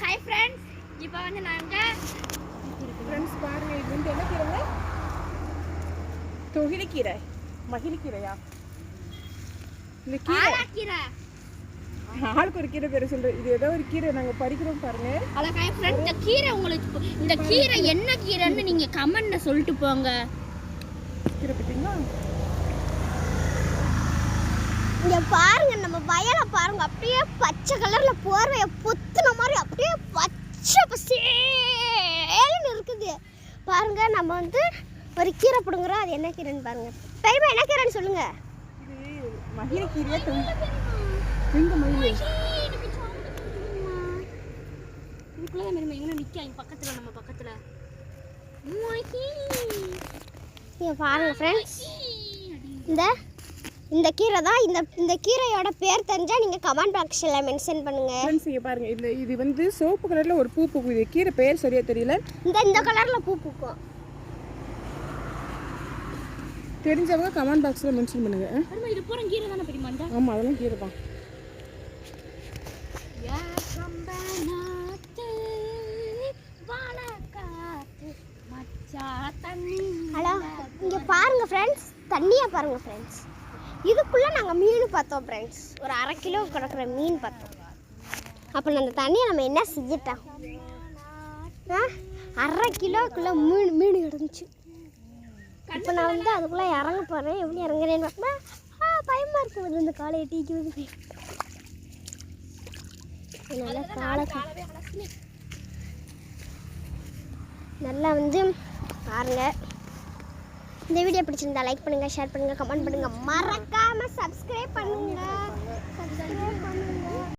Hi friends, இப்போ வந்து நாங்கள் ஃப்ரெண்ட்ஸ் பாருங்க, இது வந்து என்ன கீரைங்க? தொகிலிக்கீரை, மகிழிக்கீரையா? இந்த கீரை ஆளுக்கு ஒரு கீரை பேர் சொல்றேன். இது ஏதோ ஒரு கீரை நாங்கள் பறிக்கிறோம் பாருங்க. அதான் ஹாய் ஃப்ரெண்ட்ஸ், இந்த கீரை உங்களுக்கு இந்த கீரை என்ன கீரைன்னு நீங்கள் கமெண்ட்ல சொல்லிட்டு போங்க. கீரை பார்த்தீங்களா? இங்க பாருங்க, நம்ம வயலை பாருங்க, அப்படியே பச்சை கலர்ல போர்வைய பொத்துன மாதிரி அப்படியே பச்சை பசேல்னு இருக்குது பாருங்க. நம்ம வந்து ஒரு கீரை பிடுங்குறோம். அது என்ன கீரைன்னு பாருங்க. பெரியமா என்ன கீரைன்னு சொல்லுங்க. இது மகிழிக்கீரையா? எங்க மகிழி? இதுக்குள்ள மேடம் எங்க நிக்க பக்கத்துல, நம்ம பக்கத்துல. இங்க பாருங்க ஃப்ரெண்ட்ஸ், இந்த கீரை தான். இந்த கீரையோட பேர் தெரிஞ்சா நீங்க கமெண்ட் பாக்ஸ்ல மென்ஷன் பண்ணுங்க. ஃப்ரெண்ட்ஸ் இங்க பாருங்க, இது வந்து சிவப்பு கலர்ல ஒரு பூ பூக்கும். இது கீரை பேர் சரியா தெரியல. இந்த கலர்ல பூ பூக்கும். தெரிஞ்சவங்க கமெண்ட் பாக்ஸ்ல மென்ஷன் பண்ணுங்க. அம்மா இது பூரா கீரை தான பெரியமா? இந்த ஆமா, அதெல்லாம் கீரை தான். யா கம்பனாத்து வானகாத்து மச்சா தண்ணி. ஹலோ, இங்க பாருங்க ஃப்ரெண்ட்ஸ், தண்ணியை பாருங்க ஃப்ரெண்ட்ஸ். இதுக்குள்ளே நாங்கள் மீன் பார்த்தோம் ஃப்ரெண்ட்ஸ். ஒரு 1/2 கிலோ கிடக்கிற மீன் பார்த்தோம். அப்போ அந்த தண்ணியை நம்ம என்ன செஞ்சிட்டோம்? 1/2 கிலோக்குள்ளே மீன் கிடந்துச்சு. இப்போ நான் வந்து அதுக்குள்ளே இறங்க போகிறேன். எப்படி இறங்குறேன்னு பார்க்கணும். பயமாக இருக்கும் இந்த காலையை டீக்கு வந்து. நல்லா நல்லா வந்து பாருங்கள். இந்த வீடியோ பிடிச்சிருந்தா லைக் பண்ணுங்க, ஷேர் பண்ணுங்க, கமெண்ட் பண்ணுங்க, மறக்காம சப்ஸ்கிரைப் பண்ணுங்க.